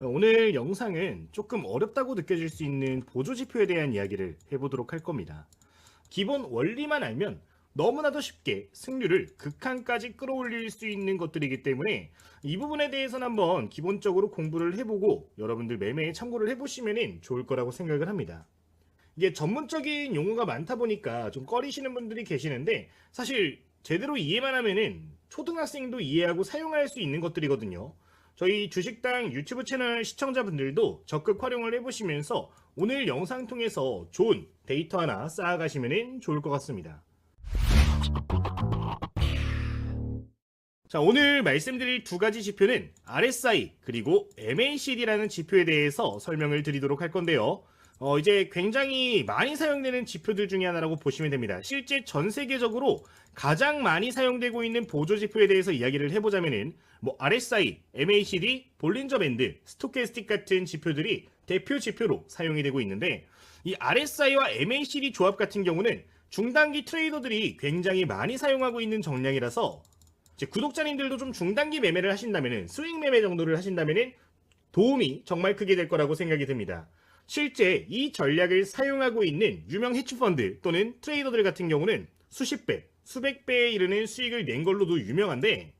오늘 영상은 조금 어렵다고 느껴질 수 있는 보조지표에 대한 이야기를 해보도록 할 겁니다. 기본 원리만 알면 너무나도 쉽게 승률을 극한까지 끌어올릴 수 있는 것들이기 때문에 이 부분에 대해서는 한번 기본적으로 공부를 해보고 여러분들 매매에 참고를 해보시면 좋을 거라고 생각을 합니다. 이게 전문적인 용어가 많다 보니까 좀 꺼리시는 분들이 계시는데 사실 제대로 이해만 하면은 초등학생도 이해하고 사용할 수 있는 것들이거든요. 저희 주식당 유튜브 채널 시청자분들도 적극 활용을 해보시면서 오늘 영상 통해서 좋은 데이터 하나 쌓아가시면 좋을 것 같습니다. 자, 오늘 말씀드릴 두 가지 지표는 RSI 그리고 MACD라는 지표에 대해서 설명을 드리도록 할 건데요. 이제 굉장히 많이 사용되는 지표들 중에 하나라고 보시면 됩니다. 실제 전 세계적으로 가장 많이 사용되고 있는 보조 지표에 대해서 이야기를 해보자면은 RSI, MACD, 볼린저 밴드, 스토캐스틱 같은 지표들이 대표 지표로 사용이 되고 있는데 이 RSI와 MACD 조합 같은 경우는 중단기 트레이더들이 굉장히 많이 사용하고 있는 정량이라서 이제 구독자님들도 좀 중단기 매매를 하신다면은 스윙 매매 정도를 하신다면은 도움이 정말 크게 될 거라고 생각이 듭니다. 실제 이 전략을 사용하고 있는 유명 헤지펀드 또는 트레이더들 같은 경우는 수십 배, 수백 배에 이르는 수익을 낸 걸로도 유명한데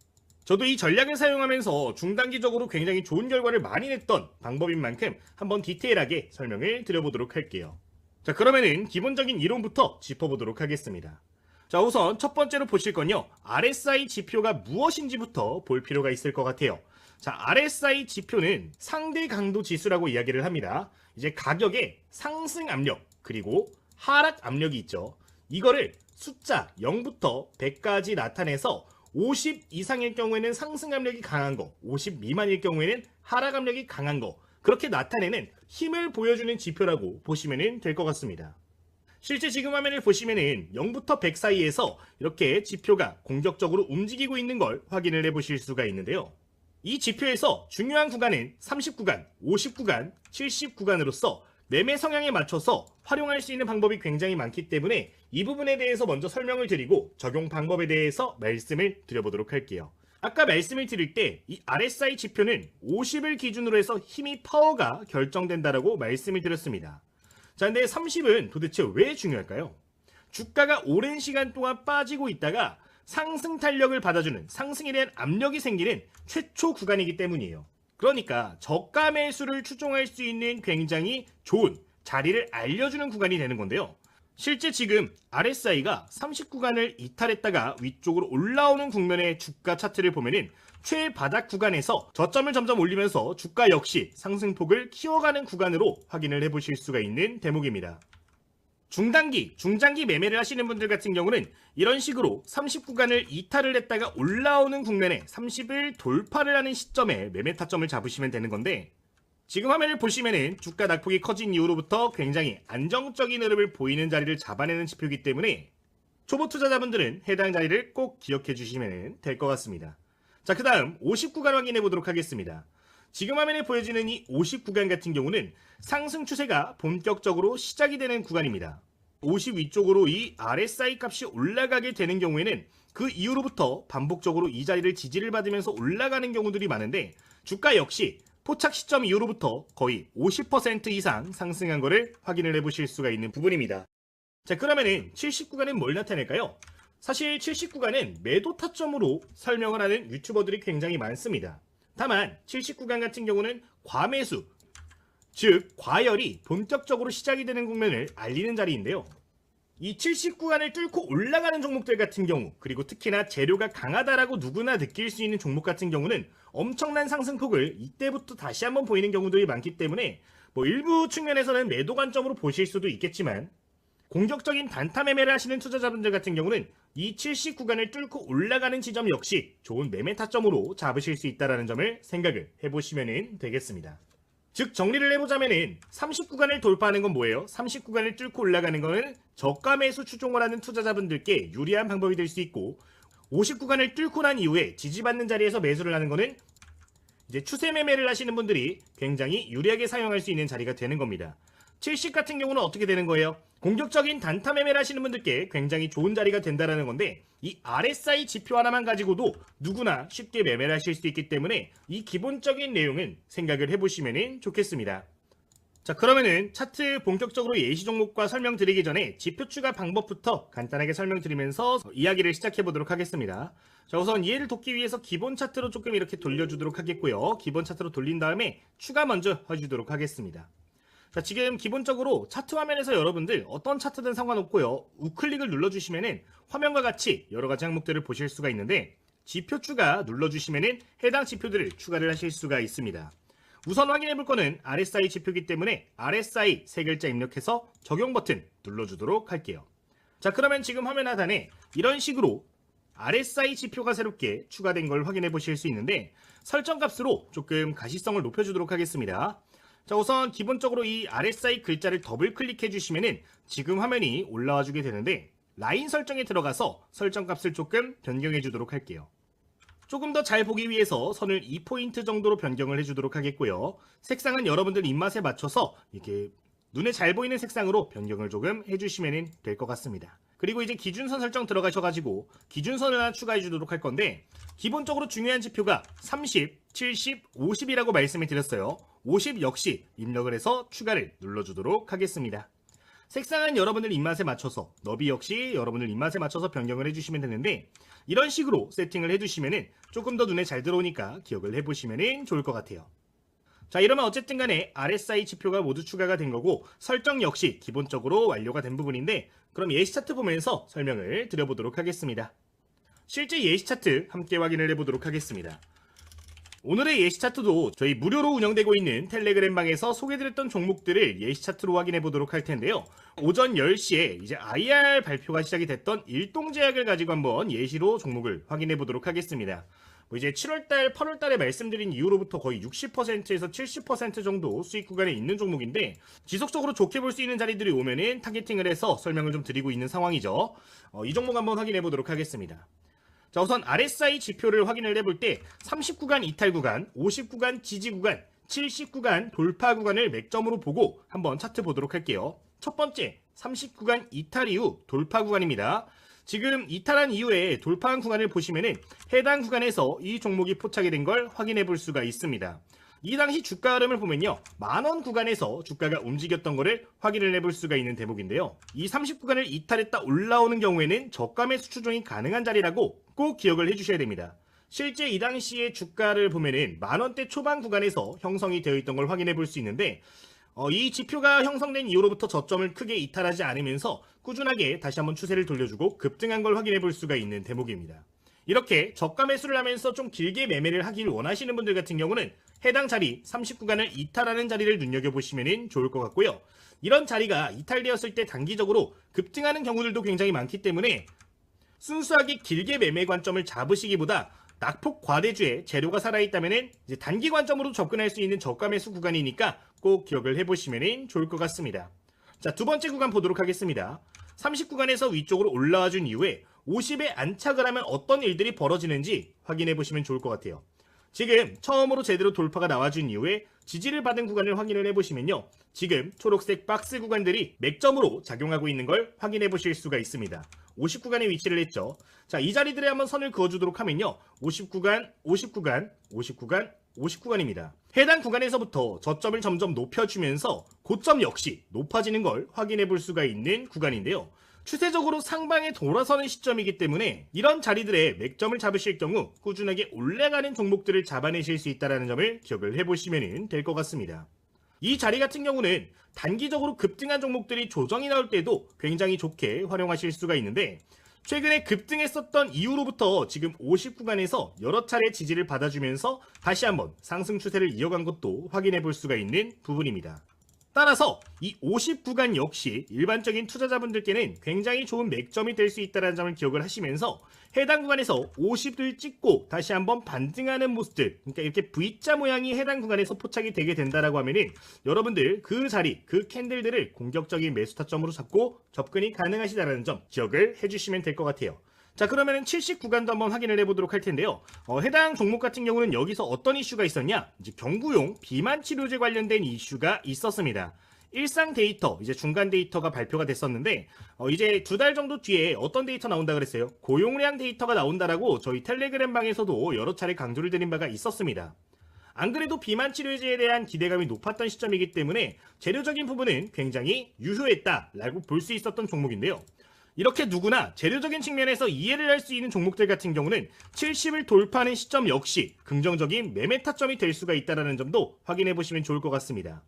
저도 이 전략을 사용하면서 중단기적으로 굉장히 좋은 결과를 많이 냈던 방법인 만큼 한번 디테일하게 설명을 드려보도록 할게요. 자, 그러면은 기본적인 이론부터 짚어보도록 하겠습니다. 자, 우선 첫 번째로 보실 건요, RSI 지표가 무엇인지부터 볼 필요가 있을 것 같아요. 자, RSI 지표는 상대 강도 지수라고 이야기를 합니다. 이제 가격의 상승 압력 그리고 하락 압력이 있죠. 이거를 숫자 0부터 100까지 나타내서 50 이상일 경우에는 상승 압력이 강한 거, 50 미만일 경우에는 하락 압력이 강한 거, 그렇게 나타내는 힘을 보여주는 지표라고 보시면 될 것 같습니다. 실제 지금 화면을 보시면은 0부터 100 사이에서 이렇게 지표가 공격적으로 움직이고 있는 걸 확인을 해 보실 수가 있는데요. 이 지표에서 중요한 구간은 30구간, 50구간, 70구간으로서 매매 성향에 맞춰서 활용할 수 있는 방법이 굉장히 많기 때문에 이 부분에 대해서 먼저 설명을 드리고 적용 방법에 대해서 말씀을 드려보도록 할게요. 아까 말씀을 드릴 때 이 RSI 지표는 50을 기준으로 해서 힘이 파워가 결정된다라고 말씀을 드렸습니다. 자, 근데 30은 도대체 왜 중요할까요? 주가가 오랜 시간 동안 빠지고 있다가 상승 탄력을 받아주는, 상승에 대한 압력이 생기는 최초 구간이기 때문이에요. 그러니까 저가 매수를 추종할 수 있는 굉장히 좋은 자리를 알려주는 구간이 되는 건데요. 실제 지금 RSI가 30구간을 이탈했다가 위쪽으로 올라오는 국면의 주가 차트를 보면은 최바닥 구간에서 저점을 점점 올리면서 주가 역시 상승폭을 키워가는 구간으로 확인을 해보실 수가 있는 대목입니다. 중단기, 중장기 매매를 하시는 분들 같은 경우는 이런 식으로 30구간을 이탈을 했다가 올라오는 국면에 30을 돌파를 하는 시점에 매매 타점을 잡으시면 되는 건데 지금 화면을 보시면은 주가 낙폭이 커진 이후로부터 굉장히 안정적인 흐름을 보이는 자리를 잡아내는 지표이기 때문에 초보 투자자분들은 해당 자리를 꼭 기억해 주시면 될 것 같습니다. 자, 그 다음 50구간 확인해 보도록 하겠습니다. 지금 화면에 보여지는 이 50구간 같은 경우는 상승 추세가 본격적으로 시작이 되는 구간입니다. 50 위쪽으로 이 RSI 값이 올라가게 되는 경우에는 그 이후로부터 반복적으로 이 자리를 지지를 받으면서 올라가는 경우들이 많은데 주가 역시 포착 시점 이후로부터 거의 50% 이상 상승한 것을 확인을 해보실 수가 있는 부분입니다. 자, 그러면은 70구간은 뭘 나타낼까요? 사실 70구간은 매도 타점으로 설명을 하는 유튜버들이 굉장히 많습니다. 다만 70구간 같은 경우는 과매수, 즉 과열이 본격적으로 시작이 되는 국면을 알리는 자리인데요. 이 70구간을 뚫고 올라가는 종목들 같은 경우, 그리고 특히나 재료가 강하다라고 누구나 느낄 수 있는 종목 같은 경우는 엄청난 상승폭을 이때부터 다시 한번 보이는 경우들이 많기 때문에 일부 측면에서는 매도 관점으로 보실 수도 있겠지만 공격적인 단타 매매를 하시는 투자자분들 같은 경우는 이 70구간을 뚫고 올라가는 지점 역시 좋은 매매 타점으로 잡으실 수 있다는 점을 생각을 해보시면 되겠습니다. 즉 정리를 해보자면은 30구간을 돌파하는 건 뭐예요? 30구간을 뚫고 올라가는 거는 저가 매수 추종을 하는 투자자분들께 유리한 방법이 될 수 있고 50구간을 뚫고 난 이후에 지지받는 자리에서 매수를 하는 거는 이제 추세 매매를 하시는 분들이 굉장히 유리하게 사용할 수 있는 자리가 되는 겁니다. 70 같은 경우는 어떻게 되는 거예요? 공격적인 단타 매매를 하시는 분들께 굉장히 좋은 자리가 된다는 건데, 이 RSI 지표 하나만 가지고도 누구나 쉽게 매매를 하실 수 있기 때문에 이 기본적인 내용은 생각을 해보시면 좋겠습니다. 자, 그러면은 차트 본격적으로 예시 종목과 설명드리기 전에 지표 추가 방법부터 간단하게 설명드리면서 이야기를 시작해 보도록 하겠습니다. 자, 우선 이해를 돕기 위해서 기본 차트로 조금 이렇게 돌려주도록 하겠고요. 기본 차트로 돌린 다음에 추가 먼저 해주도록 하겠습니다. 자, 지금 기본적으로 차트 화면에서 여러분들 어떤 차트든 상관없고요. 우클릭을 눌러주시면은 화면과 같이 여러 가지 항목들을 보실 수가 있는데, 지표 추가 눌러주시면은 해당 지표들을 추가를 하실 수가 있습니다. 우선 확인해 볼 거는 RSI 지표이기 때문에 RSI 세 글자 입력해서 적용 버튼 눌러주도록 할게요. 자, 그러면 지금 화면 하단에 이런 식으로 RSI 지표가 새롭게 추가된 걸 확인해 보실 수 있는데, 설정 값으로 조금 가시성을 높여주도록 하겠습니다. 자, 우선 기본적으로 이 RSI 글자를 더블 클릭해 주시면은 지금 화면이 올라와 주게 되는데, 라인 설정에 들어가서 설정 값을 조금 변경해 주도록 할게요. 조금 더 잘 보기 위해서 선을 2포인트 정도로 변경을 해주도록 하겠고요. 색상은 여러분들 입맛에 맞춰서 이렇게 눈에 잘 보이는 색상으로 변경을 조금 해주시면 될 것 같습니다. 그리고 이제 기준선 설정 들어가셔가지고 기준선을 하나 추가해 주도록 할 건데, 기본적으로 중요한 지표가 30, 70, 50이라고 말씀을 드렸어요. 50 역시 입력을 해서 추가를 눌러주도록 하겠습니다. 색상은 여러분들 입맛에 맞춰서, 너비 역시 여러분들 입맛에 맞춰서 변경을 해주시면 되는데, 이런 식으로 세팅을 해두시면 조금 더 눈에 잘 들어오니까 기억을 해보시면 좋을 것 같아요. 자, 이러면 어쨌든 간에 RSI 지표가 모두 추가가 된 거고, 설정 역시 기본적으로 완료가 된 부분인데, 그럼 예시 차트 보면서 설명을 드려보도록 하겠습니다. 실제 예시 차트 함께 확인을 해보도록 하겠습니다. 오늘의 예시 차트도 저희 무료로 운영되고 있는 텔레그램방에서 소개드렸던 종목들을 예시 차트로 확인해 보도록 할 텐데요. 오전 10시에 이제 IR 발표가 시작이 됐던 일동제약을 가지고 한번 예시로 종목을 확인해 보도록 하겠습니다. 이제 7월달, 8월달에 말씀드린 이후로부터 거의 60%에서 70% 정도 수익 구간에 있는 종목인데, 지속적으로 좋게 볼 수 있는 자리들이 오면은 타겟팅을 해서 설명을 좀 드리고 있는 상황이죠. 이 종목 한번 확인해 보도록 하겠습니다. 자, 우선 RSI 지표를 확인을 해볼 때 30구간 이탈 구간, 50구간 지지 구간, 70구간 돌파 구간을 맥점으로 보고 한번 차트 보도록 할게요. 첫 번째, 30구간 이탈 이후 돌파 구간입니다. 지금 이탈한 이후에 돌파한 구간을 보시면은 해당 구간에서 이 종목이 포착이 된 걸 확인해 볼 수가 있습니다. 이 당시 주가 흐름을 보면요, 만원 구간에서 주가가 움직였던 거를 확인을 해볼 수가 있는 대목인데요. 이 30구간을 이탈했다 올라오는 경우에는 저가 매수 추종이 가능한 자리라고 꼭 기억을 해주셔야 됩니다. 실제 이 당시의 주가를 보면은 만원대 초반 구간에서 형성이 되어 있던 걸 확인해 볼 수 있는데, 이 지표가 형성된 이후로부터 저점을 크게 이탈하지 않으면서 꾸준하게 다시 한번 추세를 돌려주고 급등한 걸 확인해 볼 수가 있는 대목입니다. 이렇게 저가 매수를 하면서 좀 길게 매매를 하길 원하시는 분들 같은 경우는 해당 자리 30구간을 이탈하는 자리를 눈여겨보시면 좋을 것 같고요. 이런 자리가 이탈되었을 때 단기적으로 급등하는 경우들도 굉장히 많기 때문에 순수하게 길게 매매 관점을 잡으시기보다 낙폭 과대주에 재료가 살아있다면 이제 단기 관점으로 접근할 수 있는 저가 매수 구간이니까 꼭 기억을 해보시면 좋을 것 같습니다. 자, 두 번째 구간 보도록 하겠습니다. 30구간에서 위쪽으로 올라와 준 이후에 50에 안착을 하면 어떤 일들이 벌어지는지 확인해 보시면 좋을 것 같아요. 지금 처음으로 제대로 돌파가 나와준 이후에 지지를 받은 구간을 확인을 해보시면요, 지금 초록색 박스 구간들이 맥점으로 작용하고 있는 걸 확인해 보실 수가 있습니다. 50구간에 위치를 했죠. 자, 이 자리들에 한번 선을 그어주도록 하면요, 50구간, 50구간, 50구간, 50구간입니다. 해당 구간에서부터 저점을 점점 높여주면서 고점 역시 높아지는 걸 확인해 볼 수가 있는 구간인데요. 추세적으로 상방에 돌아서는 시점이기 때문에 이런 자리들에 맥점을 잡으실 경우 꾸준하게 올라가는 종목들을 잡아내실 수 있다는 점을 기억을 해보시면 될 것 같습니다. 이 자리 같은 경우는 단기적으로 급등한 종목들이 조정이 나올 때도 굉장히 좋게 활용하실 수가 있는데, 최근에 급등했었던 이후로부터 지금 50구간에서 여러 차례 지지를 받아주면서 다시 한번 상승 추세를 이어간 것도 확인해 볼 수가 있는 부분입니다. 따라서 이 50구간 역시 일반적인 투자자분들께는 굉장히 좋은 맥점이 될 수 있다는 점을 기억을 하시면서 해당 구간에서 50을 찍고 다시 한번 반등하는 모습들, 그러니까 이렇게 V자 모양이 해당 구간에서 포착이 되게 된다라고 하면은 여러분들 그 자리, 그 캔들들을 공격적인 매수 타점으로 잡고 접근이 가능하시다는 점 기억을 해주시면 될 것 같아요. 자, 그러면은 70구간도 한번 확인을 해보도록 할 텐데요. 해당 종목 같은 경우는 여기서 어떤 이슈가 있었냐? 이제 경구용 비만 치료제 관련된 이슈가 있었습니다. 일상 데이터, 이제 중간 데이터가 발표가 됐었는데 이제 2달 정도 뒤에 어떤 데이터 나온다 그랬어요? 고용량 데이터가 나온다라고 저희 텔레그램 방에서도 여러 차례 강조를 드린 바가 있었습니다. 안 그래도 비만 치료제에 대한 기대감이 높았던 시점이기 때문에 재료적인 부분은 굉장히 유효했다라고 볼 수 있었던 종목인데요. 이렇게 누구나 재료적인 측면에서 이해를 할 수 있는 종목들 같은 경우는 70을 돌파하는 시점 역시 긍정적인 매매 타점이 될 수가 있다는 점도 확인해 보시면 좋을 것 같습니다.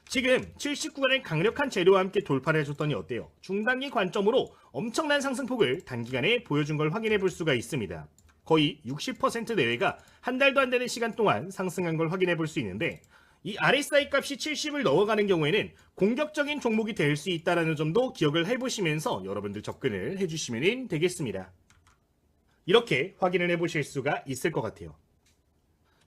지금 79간의 강력한 재료와 함께 돌파를 해줬더니 어때요? 중단기 관점으로 엄청난 상승폭을 단기간에 보여준 걸 확인해 볼 수가 있습니다. 거의 60% 내외가 한 달도 안 되는 시간 동안 상승한 걸 확인해 볼 수 있는데 이 RSI 값이 70을 넘어가는 경우에는 공격적인 종목이 될 수 있다는 점도 기억을 해보시면서 여러분들 접근을 해주시면 되겠습니다. 이렇게 확인을 해보실 수가 있을 것 같아요.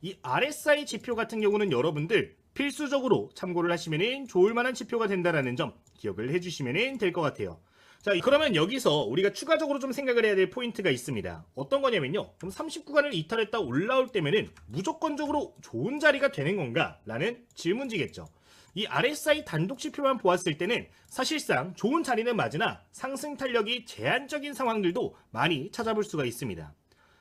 이 RSI 지표 같은 경우는 여러분들 필수적으로 참고를 하시면 좋을 만한 지표가 된다는 점 기억을 해주시면 될 것 같아요. 자, 그러면 여기서 우리가 추가적으로 좀 생각을 해야 될 포인트가 있습니다. 어떤 거냐면요. 그럼 39간을 이탈했다 올라올 때면은 무조건적으로 좋은 자리가 되는 건가? 라는 질문지겠죠. 이 RSI 단독 지표만 보았을 때는 사실상 좋은 자리는 맞으나 상승 탄력이 제한적인 상황들도 많이 찾아볼 수가 있습니다.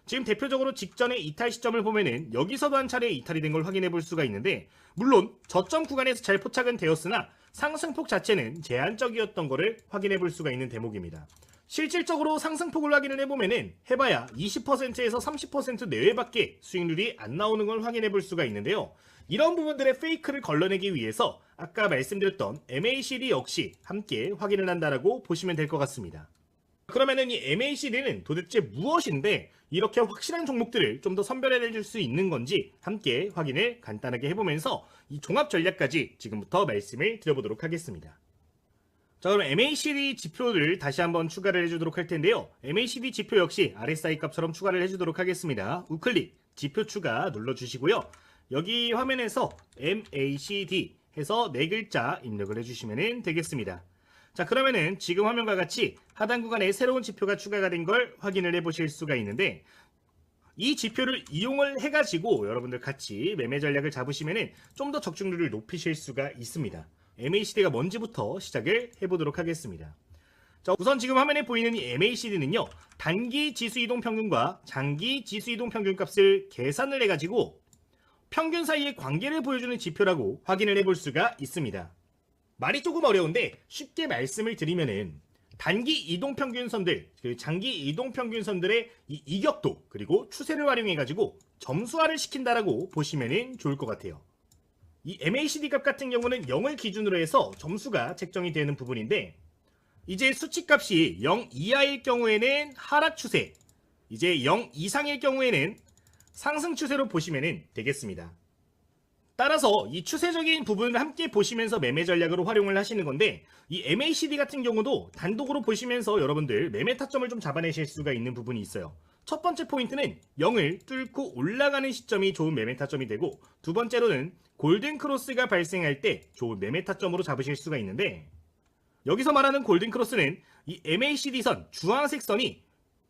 지금 대표적으로 직전의 이탈 시점을 보면은 여기서도 한 차례 이탈이 된 걸 확인해 볼 수가 있는데 물론 저점 구간에서 잘 포착은 되었으나 상승폭 자체는 제한적이었던 것을 확인해 볼 수가 있는 대목입니다. 실질적으로 상승폭을 확인을 해보면은 해봐야 20%에서 30% 내외밖에 수익률이 안 나오는 걸 확인해 볼 수가 있는데요. 이런 부분들의 페이크를 걸러내기 위해서 아까 말씀드렸던 MACD 역시 함께 확인을 한다라고 보시면 될 것 같습니다. 그러면은 이 MACD는 도대체 무엇인데 이렇게 확실한 종목들을 좀 더 선별해 줄 수 있는 건지 함께 확인을 간단하게 해보면서 이 종합 전략까지 지금부터 말씀을 드려보도록 하겠습니다. 자, 그럼 MACD 지표를 다시 한번 추가를 해주도록 할 텐데요. MACD 지표 역시 RSI 값처럼 추가를 해주도록 하겠습니다. 우클릭 지표 추가 눌러주시고요. 여기 화면에서 MACD 해서 4글자 입력을 해주시면 되겠습니다. 자, 그러면은 지금 화면과 같이 하단 구간에 새로운 지표가 추가가 된 걸 확인을 해 보실 수가 있는데 이 지표를 이용을 해가지고 여러분들 같이 매매 전략을 잡으시면은 좀 더 적중률을 높이실 수가 있습니다. MACD가 뭔지부터 시작을 해보도록 하겠습니다. 자, 우선 지금 화면에 보이는 이 MACD는요, 단기 지수 이동 평균과 장기 지수 이동 평균 값을 계산을 해가지고 평균 사이의 관계를 보여주는 지표라고 확인을 해볼 수가 있습니다. 말이 조금 어려운데 쉽게 말씀을 드리면은 단기 이동평균선들, 장기 이동평균선들의 이 이격도 그리고 추세를 활용해가지고 점수화를 시킨다라고 보시면 좋을 것 같아요. 이 MACD 값 같은 경우는 0을 기준으로 해서 점수가 책정이 되는 부분인데 이제 수치값이 0 이하일 경우에는 하락 추세, 이제 0 이상일 경우에는 상승 추세로 보시면 되겠습니다. 따라서 이 추세적인 부분을 함께 보시면서 매매 전략으로 활용을 하시는 건데 이 MACD 같은 경우도 단독으로 보시면서 여러분들 매매 타점을 좀 잡아내실 수가 있는 부분이 있어요. 첫 번째 포인트는 0을 뚫고 올라가는 시점이 좋은 매매 타점이 되고 두 번째로는 골든 크로스가 발생할 때 좋은 매매 타점으로 잡으실 수가 있는데 여기서 말하는 골든 크로스는 이 MACD선 주황색 선이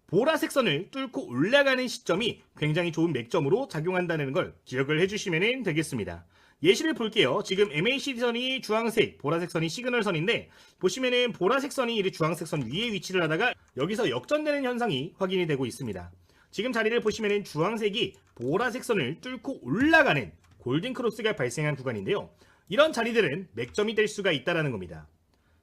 보라색 선을 뚫고 올라가는 시점이 굉장히 좋은 맥점으로 작용한다는 걸 기억을 해주시면 되겠습니다. 예시를 볼게요. 지금 MACD 선이 주황색, 보라색 선이 시그널 선인데 보시면은 보라색 선이 이 주황색 선 위에 위치를 하다가 여기서 역전되는 현상이 확인이 되고 있습니다. 지금 자리를 보시면은 주황색이 보라색 선을 뚫고 올라가는 골든 크로스가 발생한 구간인데요. 이런 자리들은 맥점이 될 수가 있다는 겁니다.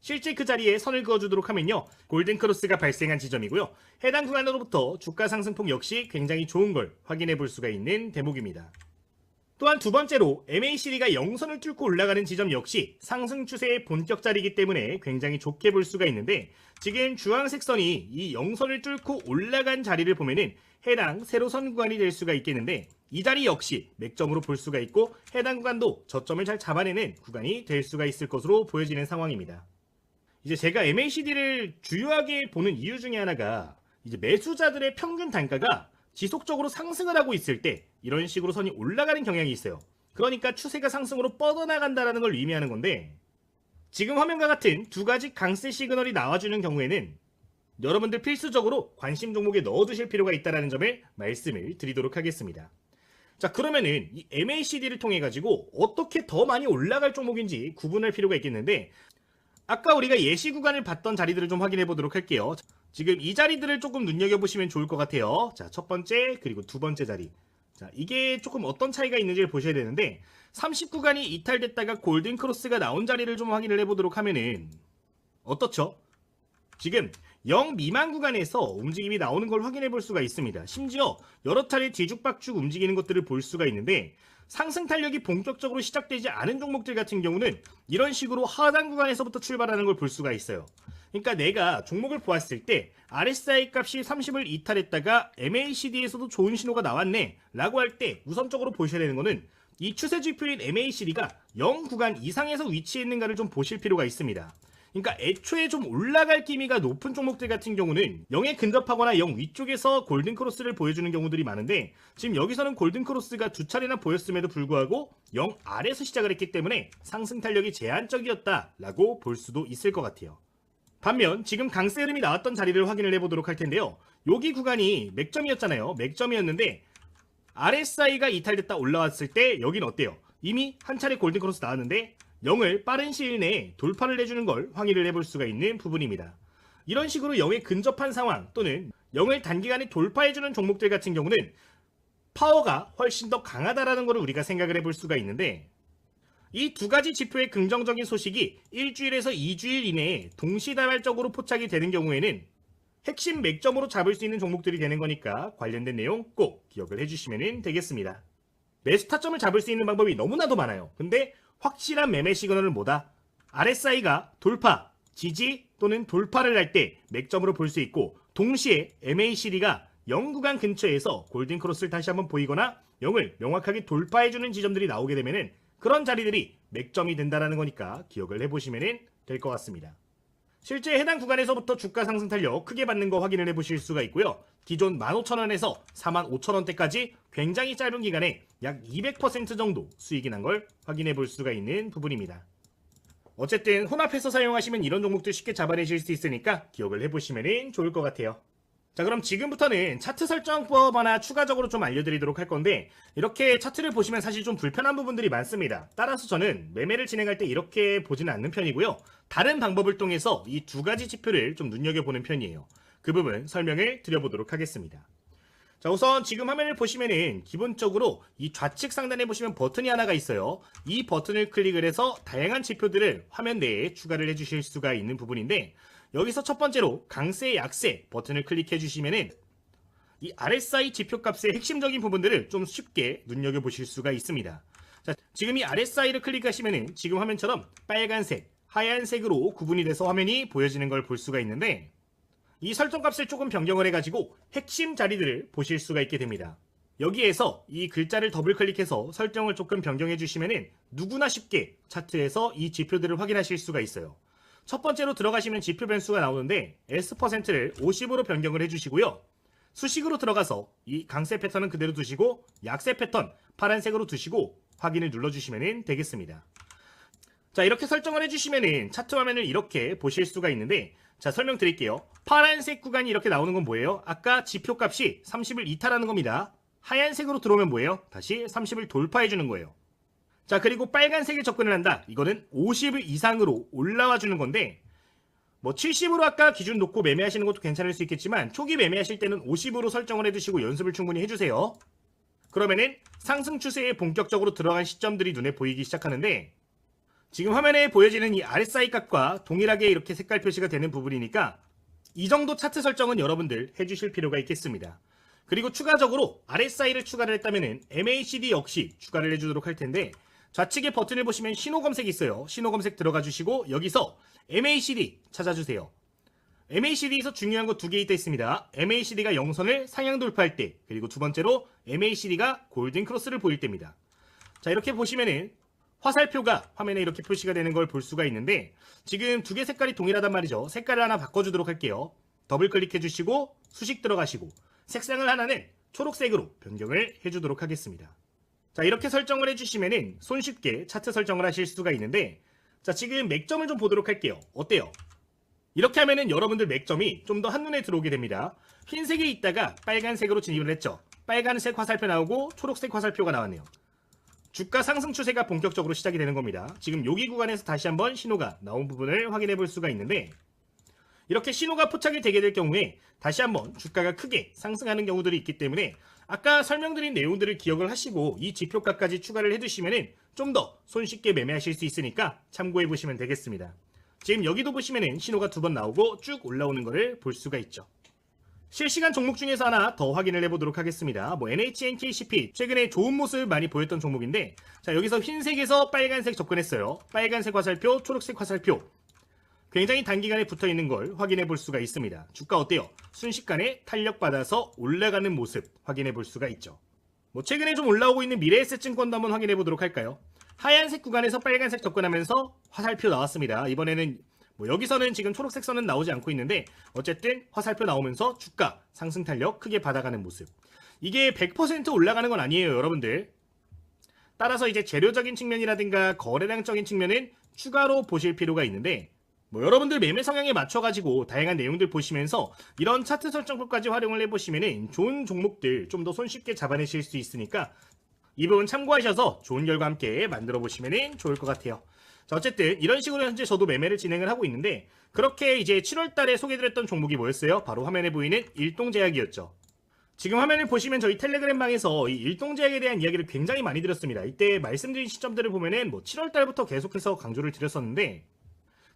실제 그 자리에 선을 그어주도록 하면요, 골든 크로스가 발생한 지점이고요. 해당 구간으로부터 주가 상승폭 역시 굉장히 좋은 걸 확인해 볼 수가 있는 대목입니다. 또한 두 번째로 MACD가 0선을 뚫고 올라가는 지점 역시 상승 추세의 본격 자리이기 때문에 굉장히 좋게 볼 수가 있는데 지금 주황색 선이 이 0선을 뚫고 올라간 자리를 보면은 해당 세로선 구간이 될 수가 있겠는데 이 자리 역시 맥점으로 볼 수가 있고 해당 구간도 저점을 잘 잡아내는 구간이 될 수가 있을 것으로 보여지는 상황입니다. 이제 제가 MACD를 주요하게 보는 이유 중에 하나가 이제 매수자들의 평균 단가가 지속적으로 상승을 하고 있을 때 이런 식으로 선이 올라가는 경향이 있어요. 그러니까 추세가 상승으로 뻗어나간다는 걸 의미하는 건데 지금 화면과 같은 두 가지 강세 시그널이 나와주는 경우에는 여러분들 필수적으로 관심 종목에 넣어두실 필요가 있다는 점을 말씀을 드리도록 하겠습니다. 자, 그러면은 이 MACD를 통해 가지고 어떻게 더 많이 올라갈 종목인지 구분할 필요가 있겠는데, 아까 우리가 예시 구간을 봤던 자리들을 좀 확인해 보도록 할게요. 지금 이 자리들을 조금 눈여겨보시면 좋을 것 같아요. 자, 첫 번째 그리고 두 번째 자리. 자, 이게 조금 어떤 차이가 있는지를 보셔야 되는데, 30구간이 이탈됐다가 골든 크로스가 나온 자리를 좀 확인을 해보도록 하면은 어떻죠? 지금 0 미만 구간에서 움직임이 나오는 걸 확인해 볼 수가 있습니다. 심지어 여러 차례 뒤죽박죽 움직이는 것들을 볼 수가 있는데, 상승 탄력이 본격적으로 시작되지 않은 종목들 같은 경우는 이런 식으로 하단 구간에서부터 출발하는 걸 볼 수가 있어요. 그러니까 내가 종목을 보았을 때 RSI 값이 30을 이탈했다가 MACD에서도 좋은 신호가 나왔네 라고 할 때 우선적으로 보셔야 되는 거는 이 추세 지표인 MACD가 0 구간 이상에서 위치해 있는가를 좀 보실 필요가 있습니다. 그러니까 애초에 좀 올라갈 기미가 높은 종목들 같은 경우는 0에 근접하거나 0 위쪽에서 골든크로스를 보여주는 경우들이 많은데, 지금 여기서는 골든크로스가 두 차례나 보였음에도 불구하고 0 아래에서 시작을 했기 때문에 상승 탄력이 제한적이었다라고 볼 수도 있을 것 같아요. 반면 지금 강세 흐름이 나왔던 자리를 확인을 해보도록 할 텐데요. 여기 구간이 맥점이었잖아요. 맥점이었는데 RSI가 이탈됐다 올라왔을 때 여긴 어때요? 이미 한 차례 골든크로스 나왔는데 0을 빠른 시일 내에 돌파를 해주는 걸 확인을 해볼 수가 있는 부분입니다. 이런 식으로 0에 근접한 상황 또는 0을 단기간에 돌파해주는 종목들 같은 경우는 파워가 훨씬 더 강하다라는 걸 우리가 생각을 해볼 수가 있는데, 이 두 가지 지표의 긍정적인 소식이 일주일에서 2주일 이내에 동시다발적으로 포착이 되는 경우에는 핵심 맥점으로 잡을 수 있는 종목들이 되는 거니까 관련된 내용 꼭 기억을 해주시면 되겠습니다. 매수 타점을 잡을 수 있는 방법이 너무나도 많아요. 근데 확실한 매매 시그널은 뭐다? RSI가 돌파, 지지 또는 돌파를 할 때 맥점으로 볼 수 있고, 동시에 MACD가 0 구간 근처에서 골든크로스를 다시 한번 보이거나 0을 명확하게 돌파해주는 지점들이 나오게 되면은 그런 자리들이 맥점이 된다는 거니까 기억을 해보시면 될 것 같습니다. 실제 해당 구간에서부터 주가 상승 탄력 크게 받는 거 확인을 해보실 수가 있고요. 기존 15,000원에서 45,000원대까지 굉장히 짧은 기간에 약 200% 정도 수익이 난 걸 확인해 볼 수가 있는 부분입니다. 어쨌든 혼합해서 사용하시면 이런 종목들 쉽게 잡아내실 수 있으니까 기억을 해보시면 좋을 것 같아요. 자, 그럼 지금부터는 차트 설정법 하나 추가적으로 좀 알려드리도록 할 건데, 이렇게 차트를 보시면 사실 좀 불편한 부분들이 많습니다. 따라서 저는 매매를 진행할 때 이렇게 보지는 않는 편이고요. 다른 방법을 통해서 이 두 가지 지표를 좀 눈여겨보는 편이에요. 그 부분 설명을 드려보도록 하겠습니다. 자, 우선 지금 화면을 보시면은 기본적으로 이 좌측 상단에 보시면 버튼이 하나가 있어요. 이 버튼을 클릭을 해서 다양한 지표들을 화면 내에 추가를 해주실 수가 있는 부분인데, 여기서 첫 번째로 강세 약세 버튼을 클릭해 주시면은 이 RSI 지표값의 핵심적인 부분들을 좀 쉽게 눈여겨보실 수가 있습니다. 자, 지금 이 RSI를 클릭하시면은 지금 화면처럼 빨간색, 하얀색으로 구분이 돼서 화면이 보여지는 걸 볼 수가 있는데, 이 설정값을 조금 변경을 해가지고 핵심 자리들을 보실 수가 있게 됩니다. 여기에서 이 글자를 더블 클릭해서 설정을 조금 변경해 주시면은 누구나 쉽게 차트에서 이 지표들을 확인하실 수가 있어요. 첫 번째로 들어가시면 지표 변수가 나오는데 S%를 50으로 변경을 해주시고요. 수식으로 들어가서 이 강세 패턴은 그대로 두시고 약세 패턴 파란색으로 두시고 확인을 눌러주시면 되겠습니다. 자, 이렇게 설정을 해주시면은 차트 화면을 이렇게 보실 수가 있는데, 자, 설명드릴게요. 파란색 구간이 이렇게 나오는 건 뭐예요? 아까 지표값이 30을 이탈하는 겁니다. 하얀색으로 들어오면 뭐예요? 다시 30을 돌파해 주는 거예요. 자, 그리고 빨간색에 접근을 한다. 이거는 50을 이상으로 올라와 주는 건데, 뭐 70으로 아까 기준 놓고 매매하시는 것도 괜찮을 수 있겠지만 초기 매매하실 때는 50으로 설정을 해두시고 연습을 충분히 해주세요. 그러면은 상승 추세에 본격적으로 들어간 시점들이 눈에 보이기 시작하는데, 지금 화면에 보여지는 이 RSI 값과 동일하게 이렇게 색깔 표시가 되는 부분이니까 이 정도 차트 설정은 여러분들 해주실 필요가 있겠습니다. 그리고 추가적으로 RSI를 추가를 했다면 MACD 역시 추가를 해주도록 할 텐데, 좌측에 버튼을 보시면 신호 검색이 있어요. 신호 검색 들어가 주시고 여기서 MACD 찾아주세요. MACD에서 중요한 거 두 개 있습니다. MACD가 0선을 상향 돌파할 때, 그리고 두 번째로 MACD가 골든 크로스를 보일 때입니다. 자, 이렇게 보시면은 화살표가 화면에 이렇게 표시가 되는 걸 볼 수가 있는데, 지금 두 개 색깔이 동일하단 말이죠. 색깔을 하나 바꿔주도록 할게요. 더블 클릭해 주시고 수식 들어가시고 색상을 하나는 초록색으로 변경을 해주도록 하겠습니다. 자, 이렇게 설정을 해주시면은 손쉽게 차트 설정을 하실 수가 있는데, 자, 지금 맥점을 좀 보도록 할게요. 어때요? 이렇게 하면은 여러분들 맥점이 좀 더 한눈에 들어오게 됩니다. 흰색에 있다가 빨간색으로 진입을 했죠. 빨간색 화살표 나오고 초록색 화살표가 나왔네요. 주가 상승 추세가 본격적으로 시작이 되는 겁니다. 지금 여기 구간에서 다시 한번 신호가 나온 부분을 확인해 볼 수가 있는데, 이렇게 신호가 포착이 되게 될 경우에 다시 한번 주가가 크게 상승하는 경우들이 있기 때문에 아까 설명드린 내용들을 기억을 하시고 이 지표가까지 추가를 해두시면 좀 더 손쉽게 매매하실 수 있으니까 참고해 보시면 되겠습니다. 지금 여기도 보시면 신호가 두 번 나오고 쭉 올라오는 것을 볼 수가 있죠. 실시간 종목 중에서 하나 더 확인을 해보도록 하겠습니다. NHNKCP 최근에 좋은 모습 많이 보였던 종목인데, 자, 여기서 흰색에서 빨간색 접근했어요. 빨간색 화살표, 초록색 화살표. 굉장히 단기간에 붙어있는 걸 확인해 볼 수가 있습니다. 주가 어때요? 순식간에 탄력받아서 올라가는 모습 확인해 볼 수가 있죠. 최근에 좀 올라오고 있는 미래에셋증권도 한번 확인해 보도록 할까요? 하얀색 구간에서 빨간색 접근하면서 화살표 나왔습니다. 이번에는 여기서는 지금 초록색 선은 나오지 않고 있는데 어쨌든 화살표 나오면서 주가 상승 탄력 크게 받아가는 모습. 이게 100% 올라가는 건 아니에요, 여러분들. 따라서 이제 재료적인 측면이라든가 거래량적인 측면은 추가로 보실 필요가 있는데, 여러분들 매매 성향에 맞춰가지고 다양한 내용들 보시면서 이런 차트 설정법까지 활용을 해보시면 좋은 종목들 좀 더 손쉽게 잡아내실 수 있으니까 이 부분 참고하셔서 좋은 결과 함께 만들어 보시면 좋을 것 같아요. 자, 어쨌든 이런 식으로 현재 저도 매매를 진행을 하고 있는데, 그렇게 이제 7월 달에 소개드렸던 종목이 뭐였어요? 바로 화면에 보이는 일동제약이었죠. 지금 화면을 보시면 저희 텔레그램 방에서 이 일동제약에 대한 이야기를 굉장히 많이 드렸습니다. 이때 말씀드린 시점들을 보면은 7월 달부터 계속해서 강조를 드렸었는데,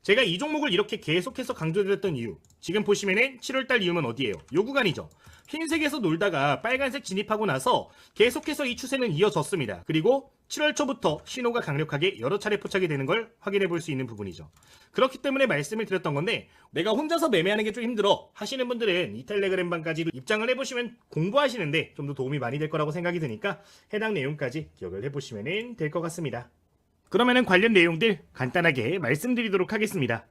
제가 이 종목을 이렇게 계속해서 강조드렸던 이유, 지금 보시면은 7월달 이유는 어디예요? 요 구간이죠. 흰색에서 놀다가 빨간색 진입하고 나서 계속해서 이 추세는 이어졌습니다. 그리고 7월 초부터 신호가 강력하게 여러 차례 포착이 되는 걸 확인해 볼 수 있는 부분이죠. 그렇기 때문에 말씀을 드렸던 건데, 내가 혼자서 매매하는 게 좀 힘들어 하시는 분들은 이 텔레그램 방까지도 입장을 해보시면 공부하시는데 좀 더 도움이 많이 될 거라고 생각이 드니까 해당 내용까지 기억을 해보시면 될 것 같습니다. 그러면은 관련 내용들 간단하게 말씀드리도록 하겠습니다.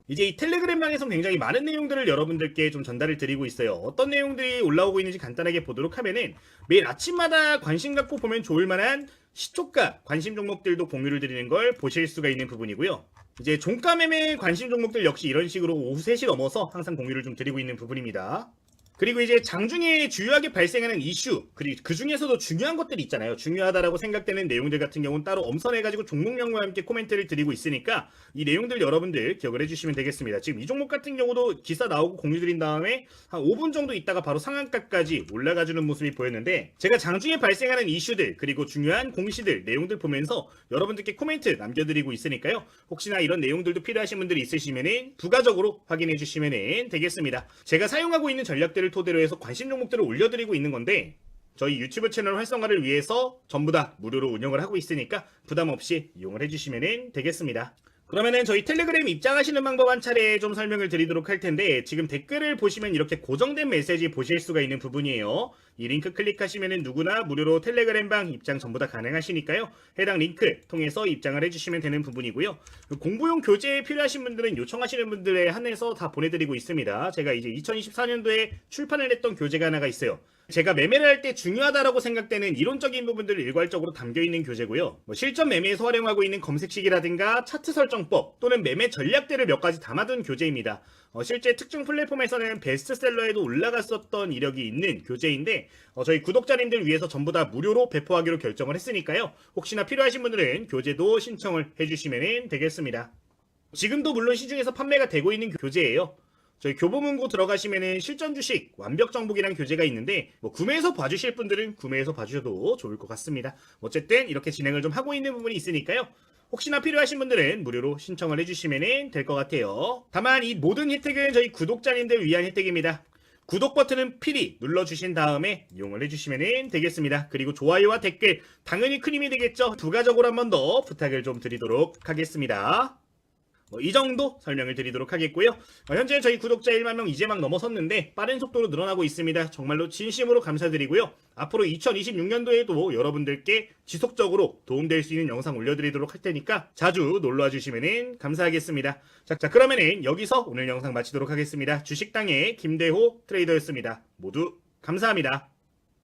이제 이 텔레그램 방에서 굉장히 많은 내용들을 여러분들께 좀 전달을 드리고 있어요. 어떤 내용들이 올라오고 있는지 간단하게 보도록 하면은 매일 아침마다 관심 갖고 보면 좋을 만한 시초가 관심 종목들도 공유를 드리는 걸 보실 수가 있는 부분이고요. 이제 종가 매매 관심 종목들 역시 이런 식으로 오후 3시 넘어서 항상 공유를 좀 드리고 있는 부분입니다. 그리고 이제 장중에 주요하게 발생하는 이슈, 그리고 그 중에서도 중요한 것들이 있잖아요. 중요하다라고 생각되는 내용들 같은 경우는 따로 엄선해가지고 종목명과 함께 코멘트를 드리고 있으니까 이 내용들 여러분들 기억을 해주시면 되겠습니다. 지금 이 종목 같은 경우도 기사 나오고 공유 드린 다음에 한 5분 정도 있다가 바로 상한가까지 올라가주는 모습이 보였는데, 제가 장중에 발생하는 이슈들 그리고 중요한 공시들 내용들 보면서 여러분들께 코멘트 남겨드리고 있으니까요. 혹시나 이런 내용들도 필요하신 분들이 있으시면 부가적으로 확인해 주시면 되겠습니다. 제가 사용하고 있는 전략들 토대로 해서 관심 종목들을 올려드리고 있는 건데, 저희 유튜브 채널 활성화를 위해서 전부 다 무료로 운영을 하고 있으니까 부담 없이 이용을 해주시면 되겠습니다. 그러면은 저희 텔레그램 입장하시는 방법 한 차례 좀 설명을 드리도록 할 텐데, 지금 댓글을 보시면 이렇게 고정된 메시지 보실 수가 있는 부분이에요. 이 링크 클릭하시면은 누구나 무료로 텔레그램 방 입장 전부 다 가능하시니까요. 해당 링크 통해서 입장을 해주시면 되는 부분이고요. 공부용 교재 필요하신 분들은 요청하시는 분들에 한해서 다 보내드리고 있습니다. 제가 이제 2024년도에 출판을 했던 교재가 하나가 있어요. 제가 매매를 할 때 중요하다라고 생각되는 이론적인 부분들을 일괄적으로 담겨있는 교재고요. 실전 매매에서 활용하고 있는 검색식이라든가 차트 설정법 또는 매매 전략들을 몇 가지 담아둔 교재입니다. 실제 특정 플랫폼에서는 베스트셀러에도 올라갔었던 이력이 있는 교재인데, 저희 구독자님들 위해서 전부 다 무료로 배포하기로 결정을 했으니까요. 혹시나 필요하신 분들은 교재도 신청을 해주시면 되겠습니다. 지금도 물론 시중에서 판매가 되고 있는 교재예요. 저희 교보문고 들어가시면은 실전 주식 완벽 정복이라는 교재가 있는데, 구매해서 봐주실 분들은 구매해서 봐주셔도 좋을 것 같습니다. 어쨌든 이렇게 진행을 좀 하고 있는 부분이 있으니까요. 혹시나 필요하신 분들은 무료로 신청을 해주시면 될 것 같아요. 다만 이 모든 혜택은 저희 구독자님들 위한 혜택입니다. 구독 버튼은 필히 눌러주신 다음에 이용을 해주시면 되겠습니다. 그리고 좋아요와 댓글 당연히 큰 힘이 되겠죠. 부가적으로 한 번 더 부탁을 좀 드리도록 하겠습니다. 이 정도 설명을 드리도록 하겠고요. 현재 저희 구독자 1만 명 이제 막 넘어섰는데 빠른 속도로 늘어나고 있습니다. 정말로 진심으로 감사드리고요. 앞으로 2026년도에도 여러분들께 지속적으로 도움될 수 있는 영상 올려드리도록 할 테니까 자주 놀러와 주시면 감사하겠습니다. 자, 그러면은 여기서 오늘 영상 마치도록 하겠습니다. 주식당의 김대호 트레이더였습니다. 모두 감사합니다.